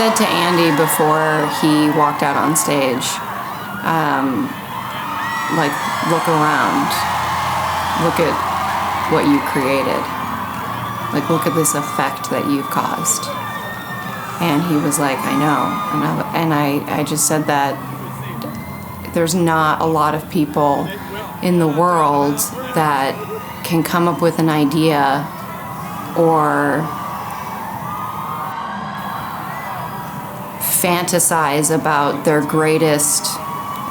said to Andy before he walked out on stage, like, look around. Look at what you created. Like, look at this effect that you've caused. And he was like, I know. And I just said that there's not a lot of people in the world that can come up with an idea or fantasize about their greatest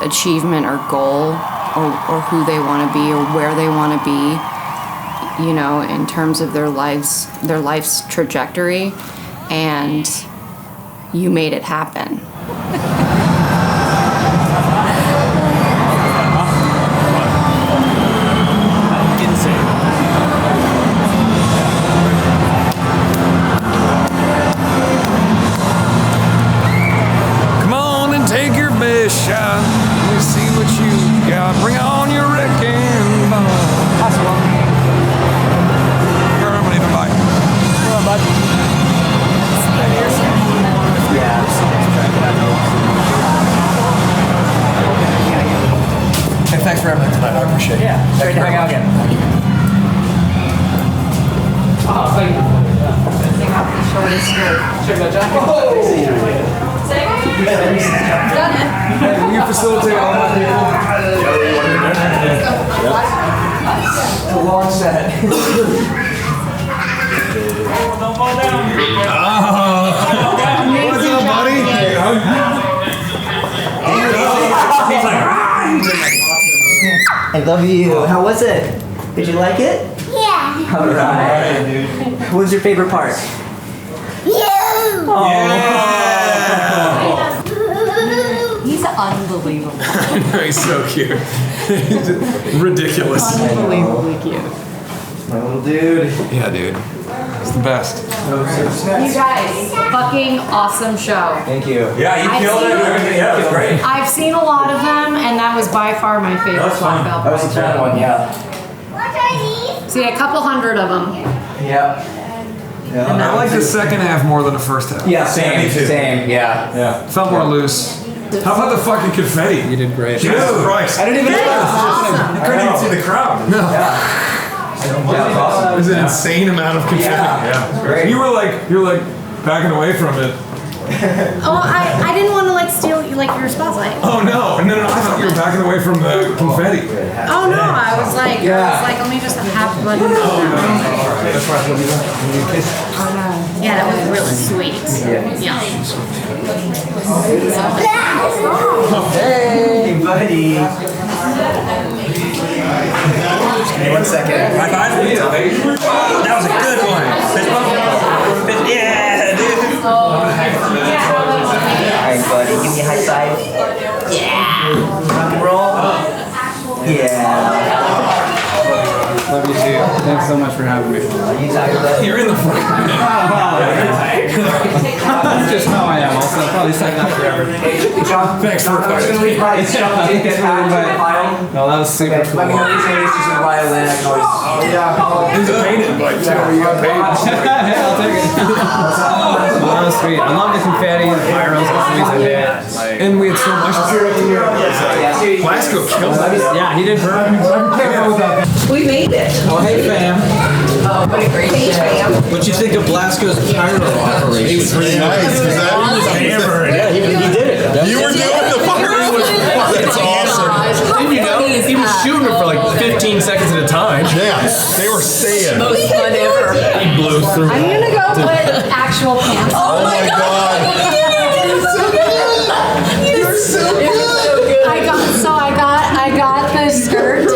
achievement or goal or who they want to be or where they want to be, you know, in terms of their life's trajectory, and you made it happen. Come on and take your best shot. Let me see what you got. Bring on your wrecking ball. Possible. Permanently to bite. Come on, bud. Yeah. Hey, thanks for having me tonight. I appreciate it. Yeah. Great to hang out again. Oh, thank you. They got the shortest skirt. Check that jacket. Done it. Hey, will you facilitate all my people? A long set. Don't fall down. What's up, buddy? I love you. How was it? Did you like it? Yeah. All right, dude. What was your favorite part? You. He's unbelievable. He's so cute. He's ridiculous. Unbelievably cute. My little dude. Yeah, dude. He's the best. You guys, fucking awesome show. Thank you. Yeah, you killed it. Yeah, it was great. I've seen a lot of them, and that was by far my favorite That's fun. Black Belt. That was the third one, yeah. What are these? See, a couple hundred of them. Yeah. I like the second half more than the first half. Yeah, Me too. Same, yeah. Yeah. Felt more loose. How about the fucking confetti? You did great. Jesus Christ. I didn't even Awesome. You couldn't even see the crowd. No. Yeah, it was awesome. It was an insane amount of confetti. Yeah. Great. You were like backing away from it. Oh, I didn't want to like steal like your spotlight. Oh no! No! I thought you were backing away from the confetti. Oh no, I was like, let me just have one. That's why I told you that. Yeah, that was really sweet. Yeah. Hey, buddy. Give me 1 second. High five. That was a good one. Fist bump. Yeah, dude. Alright, buddy. Give me a high five. Yeah. Rock and roll. Yeah. Love you too. Thanks so much for having me. You tired, buddy? You're in the front. That's just how I am. Also, I'll probably say that forever. John, Thanks for I'm just going to leave right. Yeah. Take that back to the file. No, that was super Okay, cool. let me know these areas just in the violin. I can always... Yeah. He's a painted bike too. You got painted. Hey, I'll take it. Well, that was sweet. I love the confetti, the pyros, the sweets I hit. Like, And we had so much. Glasgow killed it. yeah, he did perfect. We made it. Oh, hey, fam. Oh, what a great fam. What'd you think of Blasco's pyro operation? Pretty nice. Yeah, he did it. You were doing the fireworks. That's awesome. Didn't you know? He was shooting it for like 15 seconds at a time. Yeah, they were staying. Most fun ever. He blew through. I'm gonna go put actual pants on. Oh my god. You're so good. I got the skirt.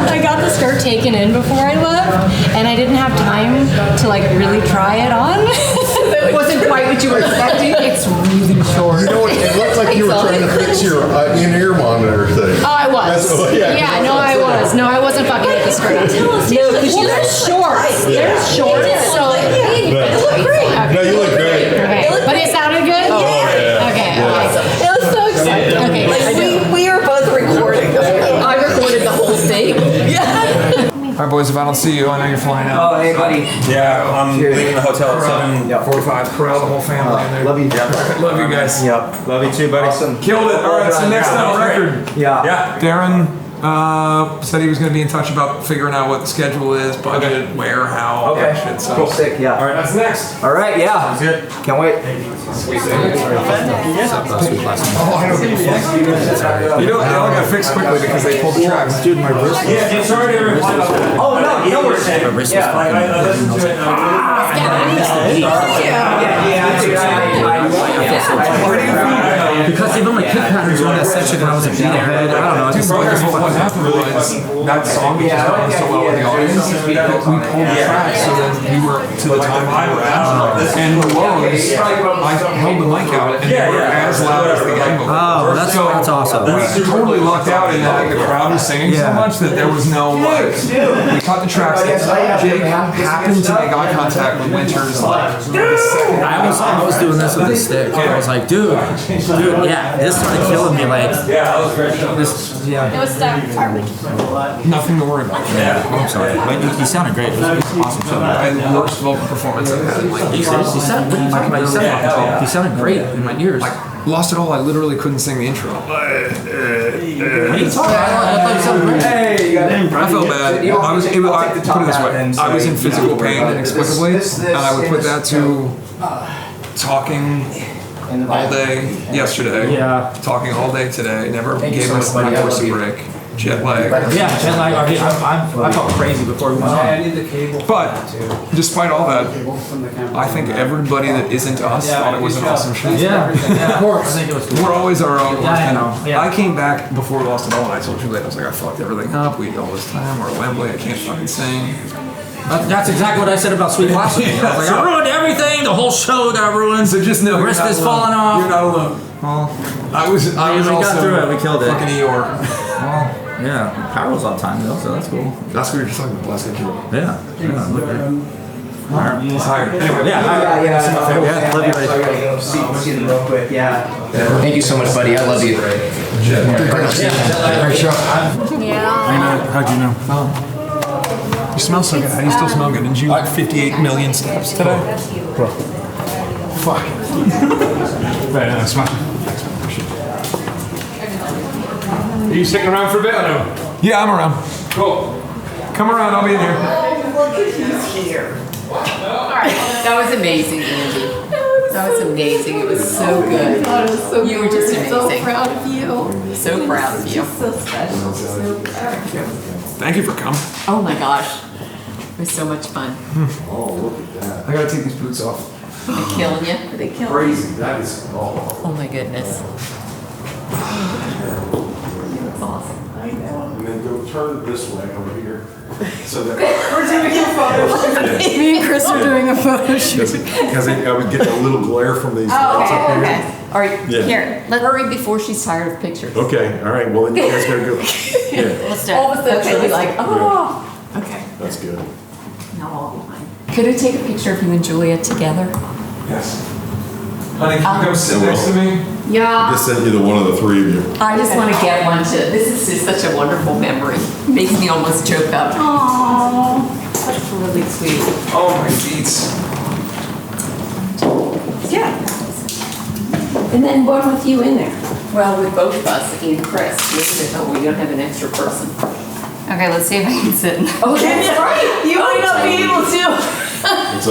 I got the skirt taken in before I left, and I didn't have time to like really try it on. It wasn't quite what you were expecting. It's really short. You know what? It looked like you were trying to fix your in-ear monitor thing. Oh, I was. Yeah, No, I was. No, I wasn't fucking with the skirt. No, because you They're short. They're short. So It looked great. No, you look great. okay. But it sounded good. yeah. Okay. It was so exciting. Okay. Like, we were both recording. I recorded the whole thing. Yeah. All right, boys. boys, if I don't see you, I know you're flying out. Oh, hey, buddy. Yeah, I'm leaving the hotel at 7:45. Corral the whole family in there. Love you. Love you guys. Yep. Love you too, buddy. Awesome. Killed it. All right, so next on the record. Yeah. Yeah. Darren said he was going to be in touch about figuring out what the schedule is, budget, where, how, all that shit. So. Cool. Sick. Yeah. All right, that's next. All right. Yeah. Sounds good. Can't wait. Oh, I don't give a fuck. You know, they all got fixed quickly because they pulled the tracks. Dude, my wrist. Yeah, sorry to Oh no, no worries. My wrist was fucking. I listened to it. Because even my kick patterns on that section, I was a beat ahead. I don't know. I just What happened was that song was going so well with the audience that we pulled the tracks so that we were to the time we were at. And the lows, I held the mic out and they were as loud as the gang vocals. Oh, that's awesome. We totally lucked out in that the crowd was singing so much that there was no like. We cut the tracks. Jake happened to make eye contact with Winters like the second. I was doing this with the stick. I was like, dude, yeah, this started killing me. Like, this, yeah. It was stuck. Nothing to worry about. I'm sorry, but you sounded great. It was an awesome show. I had the worst vocal performance I've had in like You sounded, what are you talking about? You sounded great in my ears. lost it all. I literally couldn't sing the intro. What are you talking about? I thought you sounded great. Hey, you got it. I felt bad. I put it this way. I was in physical pain inexplicably, and I would put that to talking all day yesterday, talking all day today, never gave my voice a break. Jet lag. Yeah, jet lag. I felt crazy before we went on. But despite all that, I think everybody that isn't us thought it was an awesome show. Yeah, of course. I think it was cool. We're always our own. Yeah, I know. Yeah. I came back before we lost it all, and I told you later, I was like, I fucked everything up. We had all this time. We're at Wembley. I can't fucking sing. That's exactly what I said about Sweet Blossom. I was like, I ruined everything. The whole show got ruined. So just know wrist is falling off. You're not alone. Well, I was we also got through it. We killed it. fucking Eeyore. Well, yeah, power was on time though, so that's cool. That's what we were just talking about last week. Yeah. Look great. Alright, he's hired. Anyway, Yeah, love you, buddy. I gotta go see them real quick. Yeah. Thank you so much, buddy. I love you. Great show. Yeah. How'd you know? You smell so good. You still smell good. Did you like 58 million steps today? Fuck. Very nice, man. Are you sticking around for a bit or no? Yeah, I'm around. Cool. Come around, I'll be in here. Alright, that was amazing, Andy. That was amazing. It was so good. You were just amazing. So proud of you. So proud of you. So special. So Thank you for coming. Oh my gosh. It was so much fun. I gotta take these boots off. Are they killing you? Are they killing you? Crazy. That is. Oh my goodness. Awesome. And then go turn this way over here. So that. Me and Chris are doing a photo shoot. Because I would get a little glare from these Oh, lights up okay, here. okay. All right, Yeah. here, let hurry before she's tired of pictures. Okay, all right. Well, then you guys gotta go. Yeah, Let's do it. All of a sudden, she'll be like, oh. Okay. that's good. Now I'll be fine. Could I take a picture of you and Julia together? Yes. Honey, can you come sit next to me? Yeah. Just sent you the one of the three of you. I just want to get one to, this is just such a wonderful memory. Makes me almost choke up. Aww. That's really sweet. Oh, my beats. Yeah. And then one with you in there. Well, with both of us and Chris, we don't have an extra person. Okay, let's see if I can sit. Oh, that's right. You might not be able to. It's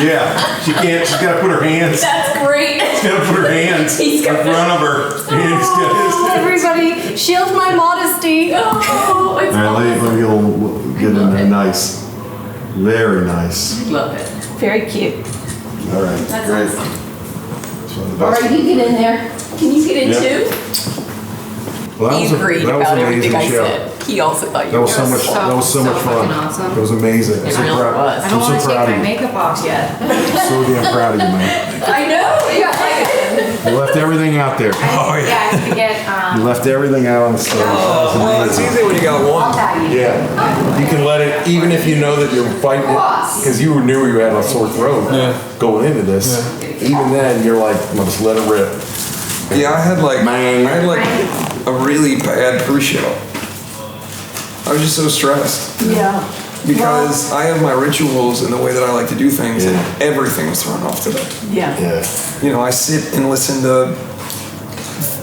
yeah, she can't. She's got to put her hands. That's great. She's got to put her hands in front of her. Oh, everybody, shield my modesty. Oh, it's All right, let me get in there. Nice, very nice. love it. Very cute. All right, That's great. awesome. It's one of the All best. right, you get in there. Can you get in Yeah. too? Well, He agreed that was about an everything amazing I show. said. He also thought you That were was so much. That was so much fun. fucking awesome. It was amazing. I'm It so really proud. was. I'm so proud of you. makeup off yet. I'm so damn proud of you, man. I know. You left everything out there. Oh, yeah. Yeah, to get, You left everything out on the stage. Well, it's easy when you got one. Yeah, you can let it, even if you know that you're fighting it, because you knew you had a sore throat going into this. Even then, you're like, I'm gonna just let it rip. Yeah, I had like a really bad pre-show. I was just so stressed. yeah. because I have my rituals and the way that I like to do things, and everything was thrown off today. Yeah. You know, I sit and listen to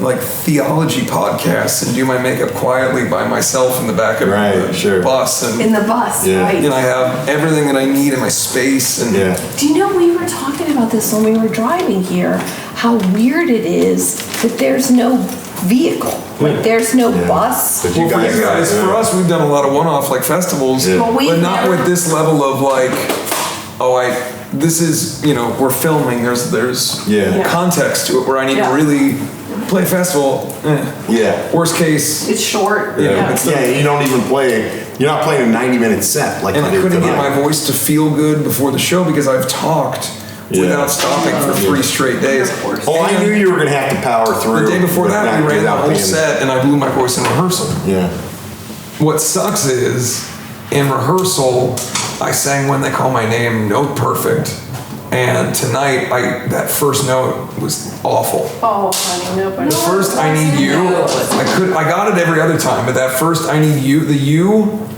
like theology podcasts and do my makeup quietly by myself in the back of the bus. And In the bus, right. I have everything that I need in my space. And Do you know, we were talking about this when we were driving here, how weird it is that there's no vehicle. Like, there's no bus. Well, for you guys, for us, we've done a lot of one-off like festivals, but not with this level of like, this is, we're filming. There's context to it where I need to really play a festival. Worst case, it's short. You don't even play. You're not playing a 90-minute set like. And I couldn't get my voice to feel good before the show because I've talked without stopping for 3 straight days. Oh, I knew you were going to have to power through. The day before that, we ran the whole set, and I blew my voice in rehearsal. Yeah. What sucks is, in rehearsal, I sang When They Call My Name, note perfect. And tonight, that first note was awful. Oh, honey, nobody. The first "I Need You," I got it every other time, but that first "I Need You," the "you,"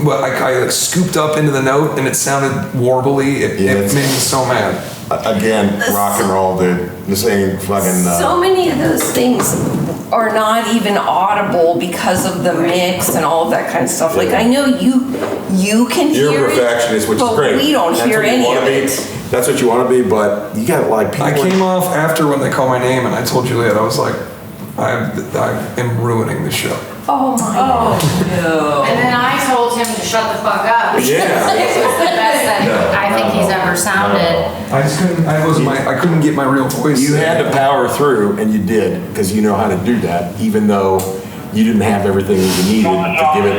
but I scooped up into the note and it sounded warbly. It made me so mad. Again, rock and roll, dude. This ain't fucking. So many of those things are not even audible because of the mix and all of that kind of stuff. Like, I know you can hear it. You're a perfectionist, which is but great. we don't hear any of it. That's what you want to be, but you got a lot of people. I came off after When They Call My Name, and I told Juliet, I was like, I am ruining the show. Oh my God. No. And then I told him to shut the fuck up. Yeah. It was the best that I think he's ever sounded. I just couldn't. I couldn't get my real voice. You had to power through, and you did, because you know how to do that, even though you didn't have everything that you needed to give it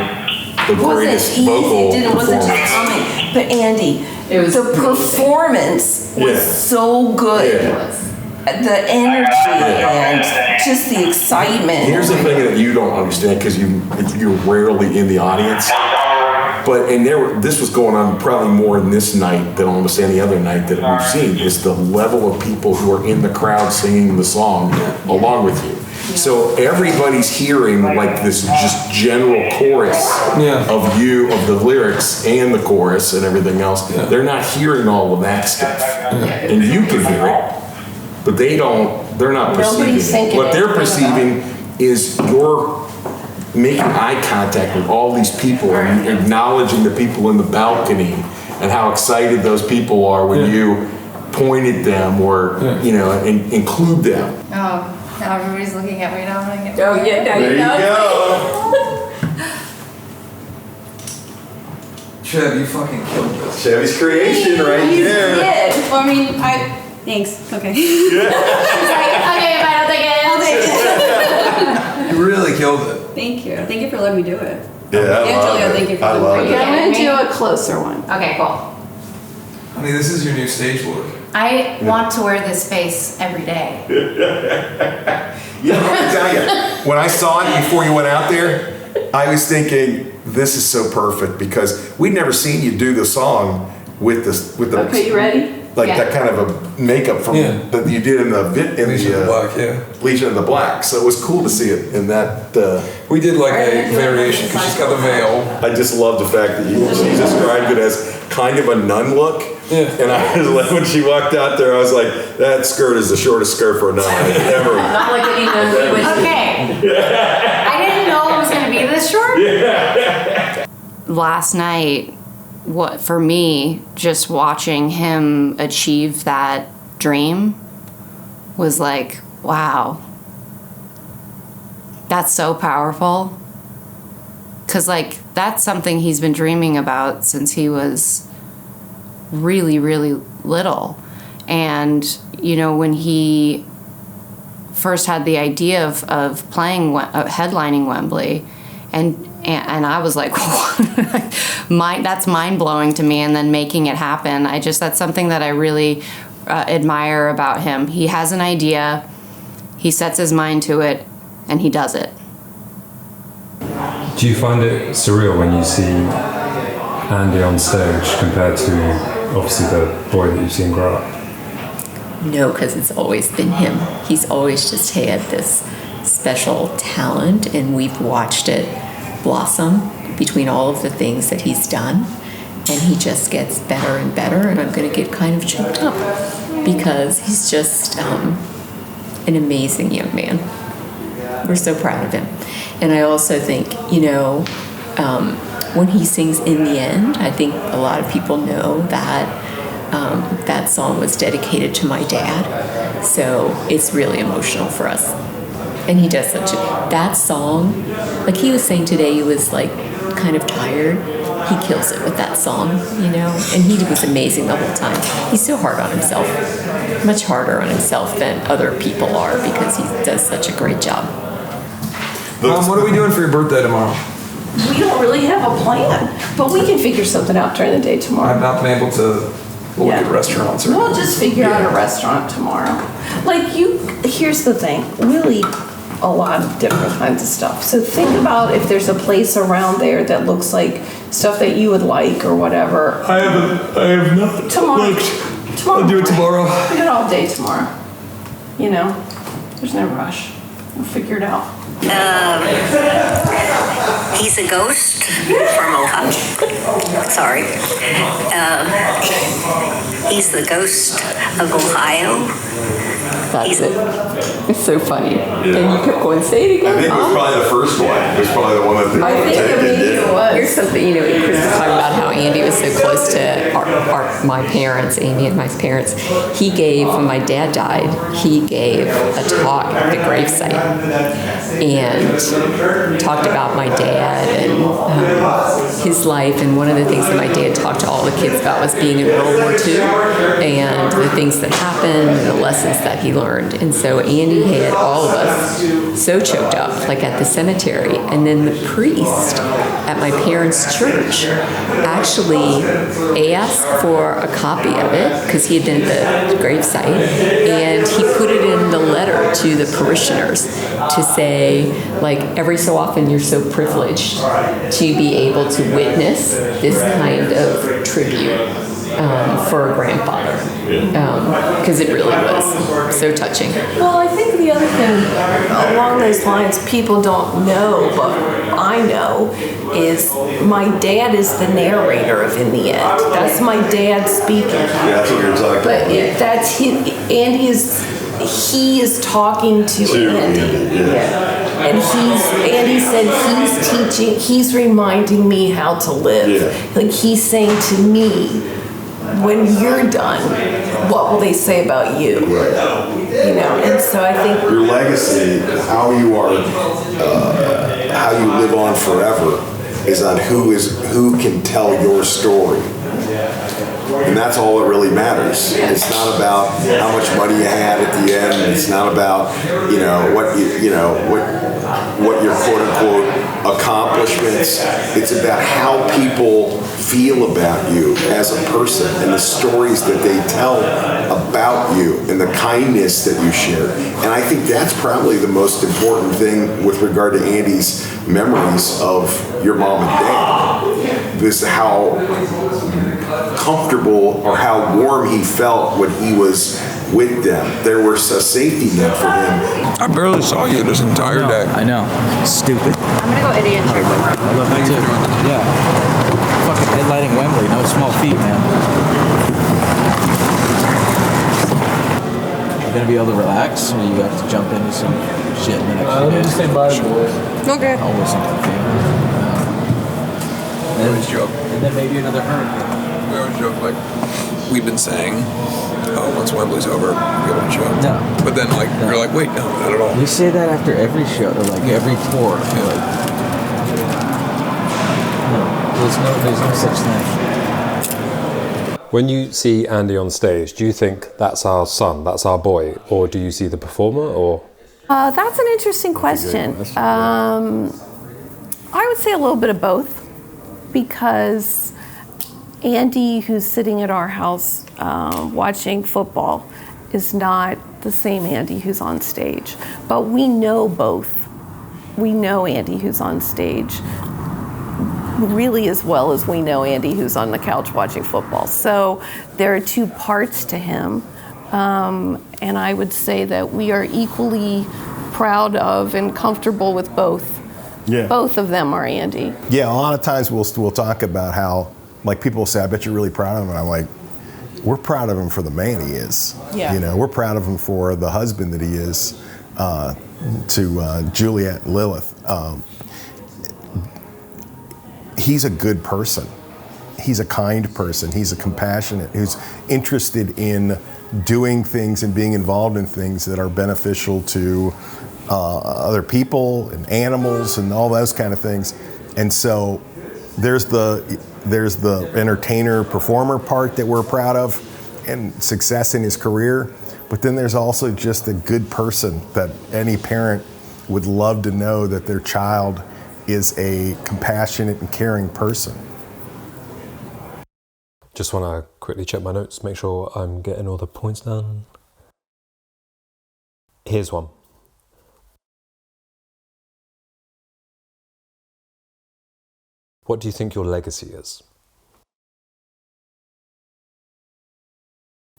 the greatest vocal performance. It wasn't just humming. But Andy, the performance was so good. The energy and just the excitement. Here's the thing that you don't understand, because you're rarely in the audience. But this was going on probably more in this night than almost any other night that we've seen. Is the level of people who are in the crowd singing the song along with you. So everybody's hearing like this just general chorus of the lyrics and the chorus and everything else. They're not hearing all of that stuff, and you can hear it. But they're not perceiving it. What they're perceiving is you're making eye contact with all these people and acknowledging the people in the balcony and how excited those people are when you point at them or, and include them. Oh, now everybody's looking at me now. Oh, yeah, now you go. Chev, you fucking killed this. Chevy's creation right there. Well, I mean, thanks. Okay. She's like, okay, fine, I'll take it. You really killed it. Thank you. Thank you for letting me do it. Yeah, Thank you for I love it. I'm going to do a closer one. Okay, cool. Honey, this is your new stage look. I want to wear this face every day. Yeah, let me tell you, when I saw it before you went out there, I was thinking, this is so perfect, because we'd never seen you do the song with the. Okay, you ready? Like that kind of a makeup from that you did in the Legion of the Black, Legion of the Black. So it was cool to see it in that. We did like a variation because she's got the veil. I just love the fact that she described it as kind of a nun look. Yeah. And I was like, when she walked out there, I was like, that skirt is the shortest skirt for a nun I've ever. Not like any nun was. Okay. I didn't know it was going to be this short. Yeah. Last night, for me, just watching him achieve that dream was like, wow, that's so powerful. 'Cause like, that's something he's been dreaming about since he was really, really little. And, when he first had the idea of playing, headlining Wembley, and I was like, that's mind-blowing to me, and then making it happen. That's something that I really admire about him. He has an idea, he sets his mind to it, and he does it. Do you find it surreal when you see Andy on stage compared to, obviously, the boy that you've seen grow up? No, because it's always been him. He's always just had this special talent, and we've watched it blossom between all of the things that he's done. And he just gets better and better, and I'm going to get kind of choked up because he's just an amazing young man. We're so proud of him. And I also think, when he sings In the End, I think a lot of people know that that song was dedicated to my dad. So it's really emotional for us. And he does that song, like he was saying today, he was like kind of tired. He kills it with that song, and he was amazing the whole time. He's so hard on himself, much harder on himself than other people are because he does such a great job. What are we doing for your birthday tomorrow? We don't really have a plan, but we can figure something out during the day tomorrow. I've not been able to look at restaurants. We'll just figure out a restaurant tomorrow. Here's the thing, we'll eat a lot of different kinds of stuff. So think about if there's a place around there that looks like stuff that you would like or whatever. I have not. Tomorrow. I'll do it tomorrow. We got all day tomorrow. There's no rush. We'll figure it out. He's a ghost from Ohio. Sorry. He's the ghost of Ohio. That's it. It's so funny. And you kept going, say it again. I think it was probably the first one. It was probably the one that it was. Here's something, Chris was talking about how Andy was so close to my parents, Amy and my parents. He gave, when my dad died, he gave a talk at the gravesite and talked about my dad and his life. And one of the things that my dad talked to all the kids about was being in World War II and the things that happened and the lessons that he learned. And so Andy had all of us so choked up, like at the cemetery. And then the priest at my parents' church actually asked for a copy of it because he had been at the gravesite, and he put it in the letter to the parishioners to say, like, every so often you're so privileged to be able to witness this kind of tribute for a grandfather, because it really was so touching. Well, I think the other thing along those lines people don't know, but I know, is my dad is the narrator of In the End. That's my dad speaking. Yeah, that's what you're talking about. But that's he is talking to Andy. Yeah. And Andy said he's reminding me how to live. Yeah. Like he's saying to me, when you're done, what will they say about you? Right. And so I think your legacy, how you are, how you live on forever, is on who can tell your story. And that's all that really matters. It's not about how much money you had at the end. It's not about what your quote unquote accomplishments. It's about how people feel about you as a person and the stories that they tell about you and the kindness that you share. And I think that's probably the most important thing with regard to Andy's memories of your mom and dad. This is how comfortable or how warm he felt when he was with them. There was a safety net for him. I barely saw you this entire day. I know. Stupid. I'm gonna go idiot check. I love you too. Yeah. Fucking headlighting Wembley. No small feat, man. You're gonna be able to relax, or you have to jump into some shit in the next few days? Just say bye, boys. Okay. I'll listen to the We always joke. And then maybe another hurricane. We always joke, like, we've been saying, once Wembley's over, we'll be able to show. No. But then, you're like, wait, no, not at all. We say that after every show, or every tour. Yeah. There's no such thing. When you see Andy on stage, do you think that's our son, that's our boy, or do you see the performer, or? That's an interesting question. I would say a little bit of both, because Andy, who's sitting at our house watching football, is not the same Andy who's on stage. But we know both. We know Andy who's on stage really as well as we know Andy who's on the couch watching football. So there are two parts to him. And I would say that we are equally proud of and comfortable with both. Yeah. Both of them are Andy. Yeah, a lot of times we'll talk about how like people say, I bet you're really proud of him. And I'm like, we're proud of him for the man he is. Yeah. You know, we're proud of him for the husband that he is to Juliet and Lilith. He's a good person. He's a kind person. He's a compassionate, who's interested in doing things and being involved in things that are beneficial to other people and animals and all those kind of things. And so there's the entertainer performer part that we're proud of and success in his career. But then there's also just a good person that any parent would love to know that their child is a compassionate and caring person. Just want to quickly check my notes, make sure I'm getting all the points down. Here's one. What do you think your legacy is?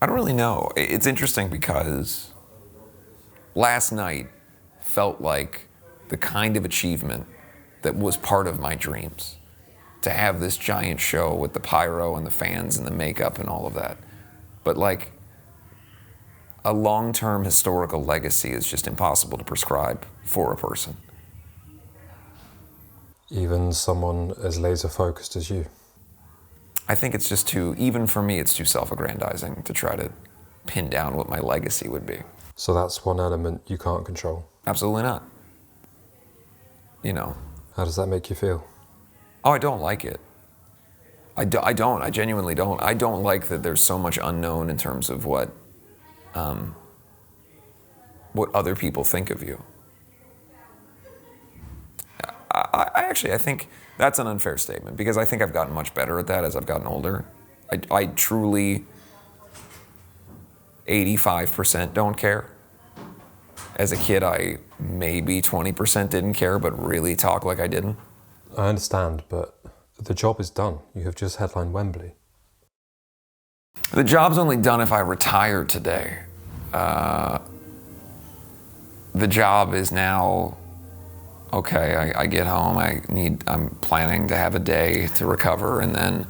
I don't really know. It's interesting because last night felt like the kind of achievement that was part of my dreams. To have this giant show with the pyro and the fans and the makeup and all of that. But like, a long-term historical legacy is just impossible to prescribe for a person. Even someone as laser focused as you? I think it's just too, even for me, it's too self-aggrandizing to try to pin down what my legacy would be. So that's one element you can't control? Absolutely not. You know. How does that make you feel? Oh, I don't like it. I don't. I genuinely don't. I don't like that there's so much unknown in terms of what other people think of you. I think that's an unfair statement because I think I've gotten much better at that as I've gotten older. I truly 85% don't care. As a kid, I maybe 20% didn't care, but really talk like I didn't. I understand, but the job is done. You have just headlined Wembley. The job's only done if I retire today. The job is now, okay, I get home, I'm planning to have a day to recover and then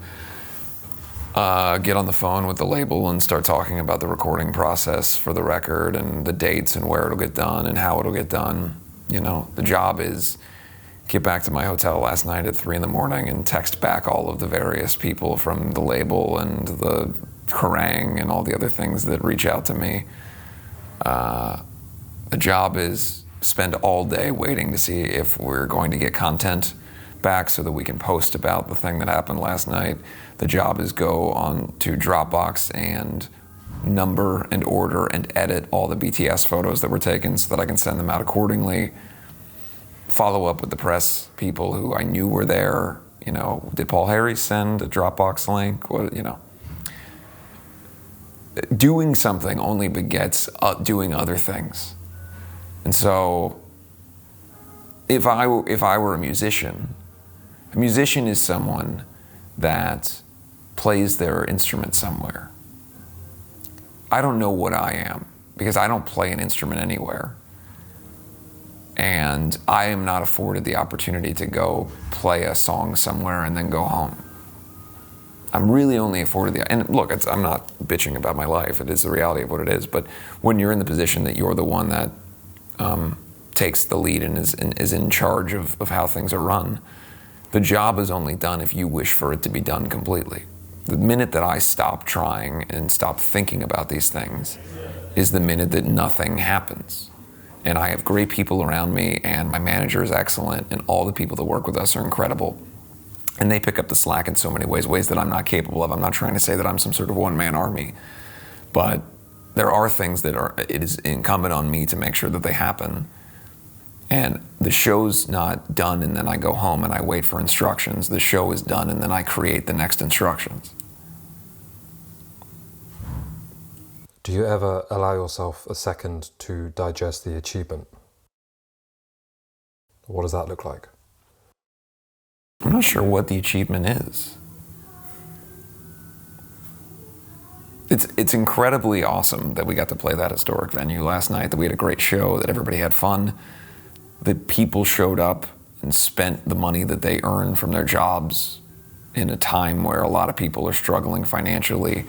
get on the phone with the label and start talking about the recording process for the record and the dates and where it'll get done and how it'll get done. You know, the job is get back to my hotel last night at 3 a.m. and text back all of the various people from the label and the Kerrang and all the other things that reach out to me. The job is spend all day waiting to see if we're going to get content back so that we can post about the thing that happened last night. The job is go on to Dropbox and number and order and edit all the BTS photos that were taken so that I can send them out accordingly. Follow up with the press people who I knew were there. You know, did Paul Harris send a Dropbox link? What, you know. Doing something only begets doing other things. And so, if I were a musician is someone that plays their instrument somewhere. I don't know what I am because I don't play an instrument anywhere. And I am not afforded the opportunity to go play a song somewhere and then go home. I'm really only afforded and look, I'm not bitching about my life, it is the reality of what it is, but when you're in the position that you're the one that takes the lead and is in charge of how things are run, the job is only done if you wish for it to be done completely. The minute that I stop trying and stop thinking about these things is the minute that nothing happens. And I have great people around me, and my manager is excellent, and all the people that work with us are incredible. And they pick up the slack in so many ways that I'm not capable of. I'm not trying to say that I'm some sort of one-man army, but there are things that it is incumbent on me to make sure that they happen. And the show's not done and then I go home and I wait for instructions. The show is done and then I create the next instructions. Do you ever allow yourself a second to digest the achievement? What does that look like? I'm not sure what the achievement is. It's incredibly awesome that we got to play that historic venue last night, that we had a great show, that everybody had fun, that people showed up and spent the money that they earned from their jobs in a time where a lot of people are struggling financially.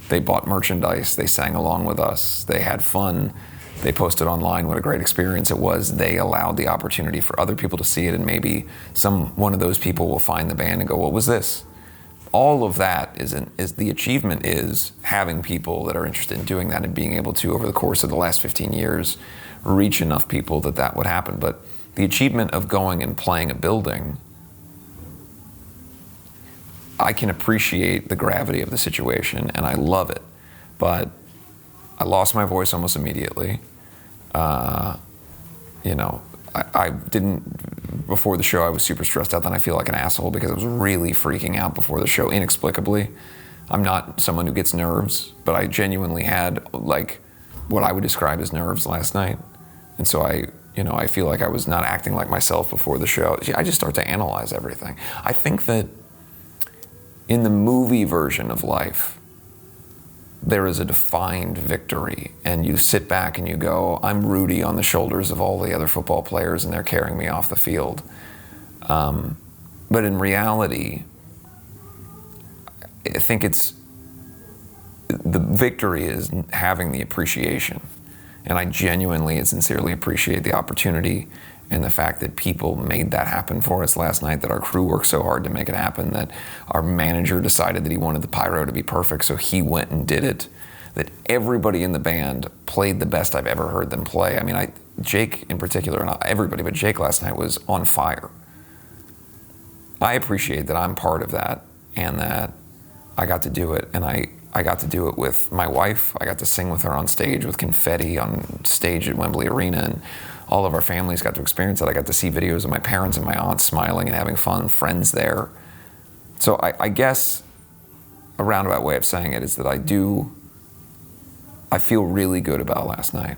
They bought merchandise, they sang along with us, they had fun, they posted online what a great experience it was. They allowed the opportunity for other people to see it, and maybe one of those people will find the band and go, what was this? All of that is the achievement is having people that are interested in doing that and being able to, over the course of the last 15 years, reach enough people that would happen. But the achievement of going and playing a building, I can appreciate the gravity of the situation and I love it, but I lost my voice almost immediately. You know, I didn't, before the show I was super stressed out, then I feel like an asshole because I was really freaking out before the show, inexplicably. I'm not someone who gets nerves, but I genuinely had like what I would describe as nerves last night. And so I feel like I was not acting like myself before the show. I just start to analyze everything. I think that in the movie version of life, there is a defined victory, and you sit back and you go, I'm Rudy on the shoulders of all the other football players and they're carrying me off the field. But in reality, I think the victory is having the appreciation. And I genuinely and sincerely appreciate the opportunity and the fact that people made that happen for us last night, that our crew worked so hard to make it happen, that our manager decided that he wanted the pyro to be perfect, so he went and did it, that everybody in the band played the best I've ever heard them play. I mean, Jake in particular, not everybody, but Jake last night was on fire. I appreciate that I'm part of that and that I got to do it, and I got to do it with my wife. I got to sing with her on stage with confetti on stage at Wembley Arena, and all of our families got to experience it. I got to see videos of my parents and my aunts smiling and having fun, friends there. So I guess a roundabout way of saying it is that I feel really good about last night,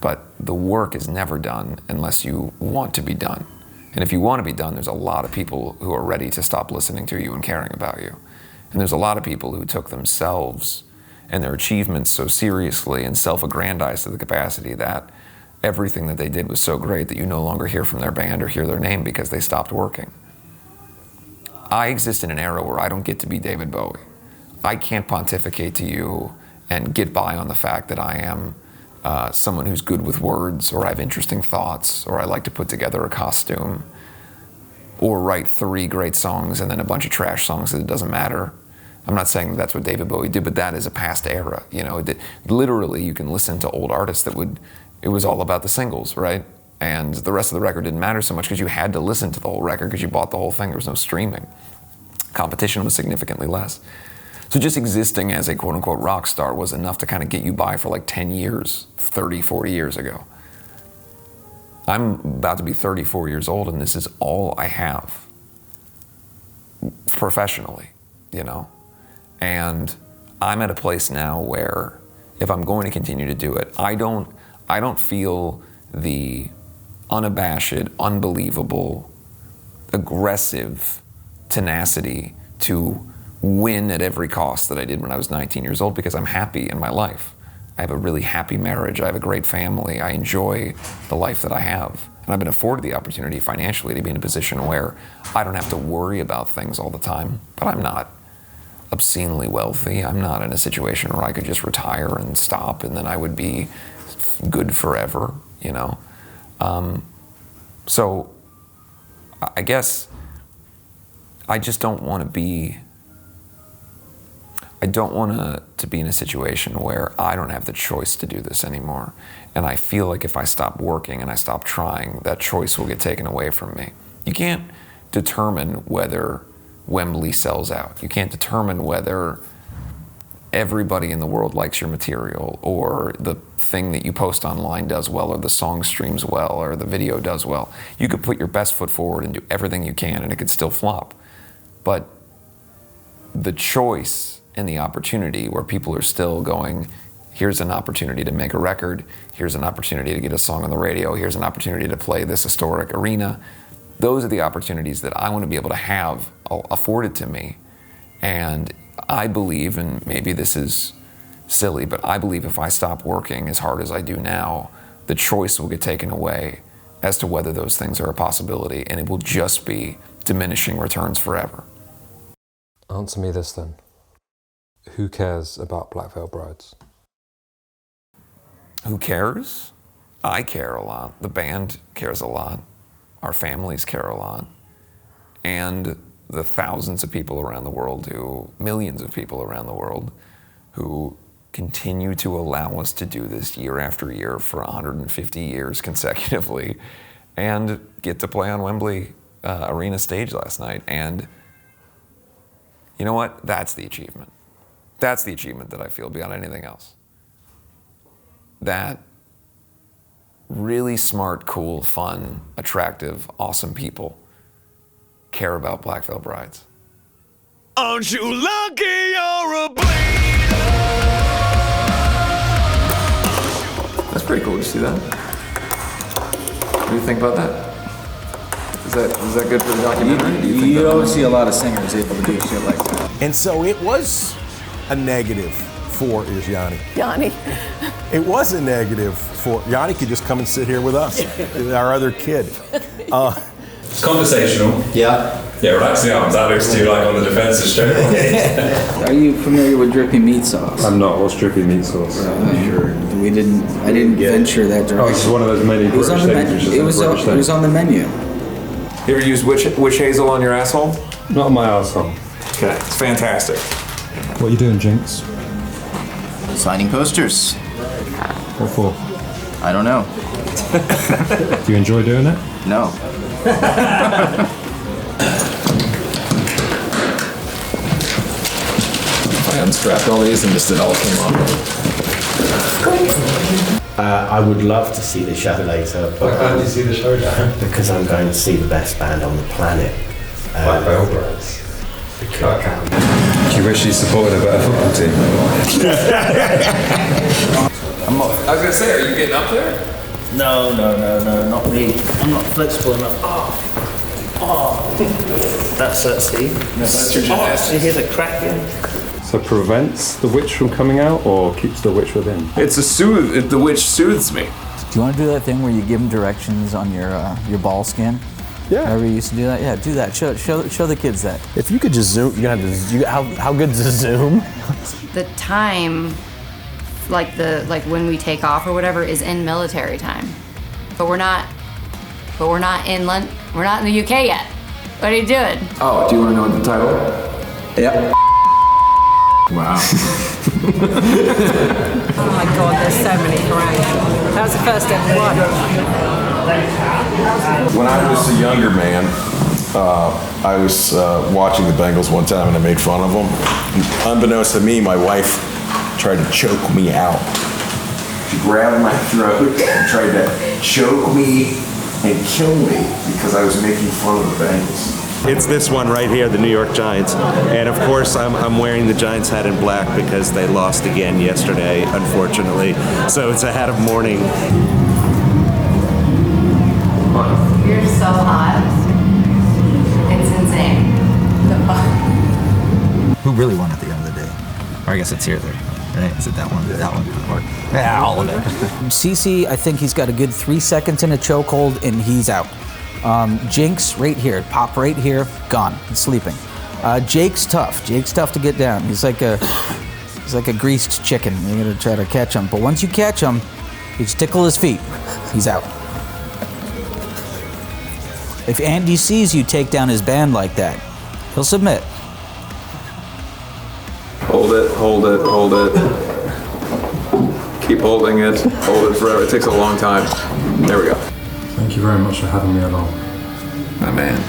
but the work is never done unless you want to be done. And if you want to be done, there's a lot of people who are ready to stop listening to you and caring about you. And there's a lot of people who took themselves and their achievements so seriously and self-aggrandized to the capacity that everything that they did was so great that you no longer hear from their band or hear their name because they stopped working. I exist in an era where I don't get to be David Bowie. I can't pontificate to you and get by on the fact that I am someone who's good with words, or I have interesting thoughts, or I like to put together a costume, or write 3 great songs and then a bunch of trash songs that it doesn't matter. I'm not saying that's what David Bowie did, but that is a past era. You know, literally you can listen to old artists it was all about the singles, right? And the rest of the record didn't matter so much because you had to listen to the whole record because you bought the whole thing. There was no streaming. Competition was significantly less. So just existing as a quote-unquote rock star was enough to kind of get you by for like 10 years, 30, 40 years ago. I'm about to be 34 years old, and this is all I have professionally, you know? And I'm at a place now where if I'm going to continue to do it, I don't feel the unabashed, unbelievable, aggressive tenacity to win at every cost that I did when I was 19 years old, because I'm happy in my life. I have a really happy marriage. I have a great family. I enjoy the life that I have. And I've been afforded the opportunity financially to be in a position where I don't have to worry about things all the time. But I'm not obscenely wealthy. I'm not in a situation where I could just retire and stop and then I would be good forever, you know? So I guess I just don't want to be in a situation where I don't have the choice to do this anymore. And I feel like if I stop working and I stop trying, that choice will get taken away from me. You can't determine whether Wembley sells out. You can't determine whether everybody in the world likes your material, or the thing that you post online does well, or the song streams well, or the video does well. You could put your best foot forward and do everything you can and it could still flop. But the choice and the opportunity where people are still going, here's an opportunity to make a record, here's an opportunity to get a song on the radio, here's an opportunity to play this historic arena. Those are the opportunities that I want to be able to have afforded to me. And I believe, and maybe this is silly, but I believe if I stop working as hard as I do now, the choice will get taken away as to whether those things are a possibility, and it will just be diminishing returns forever. Answer me this then. Who cares about Black Veil Brides? Who cares? I care a lot. The band cares a lot. Our families care a lot. And the thousands of people around the world millions of people around the world who continue to allow us to do this year after year for 150 years consecutively and get to play on Wembley Arena stage last night. And you know what? That's the achievement. That's the achievement that I feel beyond anything else. That really smart, cool, fun, attractive, awesome people care about Black Veil Brides. Aren't you lucky you're a bleeder? That's pretty cool to see that. What do you think about that? Is that good for the documentary? You always see a lot of singers able to do shit like that. And so it was a negative for Yanni. Yanni. It was a negative for Yanni. Could just come and sit here with us, our other kid. It's conversational. Yeah. Yeah, relax the arms. That looks too like on the defensive straight away. Are you familiar with drippy meat sauce? I'm not. What's drippy meat sauce? Sure. I didn't venture that direction. Oh, it's one of those many British things. It was on the menu. You ever use witch hazel on your asshole? Not on my asshole. Okay, it's fantastic. What are you doing, Jinx? Signing posters. What for? I don't know. Do you enjoy doing it? No. I unstrapped all these and just it all came off. I would love to see the show later. Why can't you see the show now? Because I'm going to see the best band on the planet. Black Veil Brides. Do you wish you supported a better football team? I was gonna say, are you getting up there? No, not me. I'm not flexible enough. That's it, Steve. That's your gymnastics. You hear the cracking? So prevents the witch from coming out or keeps the witch within? It's the witch soothes me. Do you want to do that thing where you give them directions on your ball skin? Yeah. Remember you used to do that? Yeah, do that. Show the kids that. If you could just zoom, how good's the zoom? The time, like when we take off or whatever, is in military time, but we're not in we're not in the UK yet. What are you doing? Oh, do you want to know the title? Yeah. Wow. Oh my God, there's so many varieties. That was the first ever one. When I was a younger man, I was watching the Bengals one time and I made fun of them. Unbeknownst to me, my wife tried to choke me out. She grabbed my throat and tried to choke me and kill me because I was making fun of the Bengals. It's this one right here, the New York Giants. And of course, I'm wearing the Giants hat in black because they lost again yesterday, unfortunately. So it's a hat of mourning. You're so hot. It's insane. Who really won at the end of the day? Or I guess it's here, there. Right? Is it that one? That one? Or, yeah, all of it. CC, I think he's got a good 3 seconds in a chokehold and he's out. Jinx, right here, pop right here, gone, he's sleeping. Jake's tough. Jake's tough to get down. He's like a greased chicken. You're gonna try to catch him, but once you catch him, you just tickle his feet. He's out. If Andy sees you take down his band like that, he'll submit. Hold it, hold it, hold it. Keep holding it. Hold it forever. It takes a long time. There we go. Thank you very much for having me along. My man.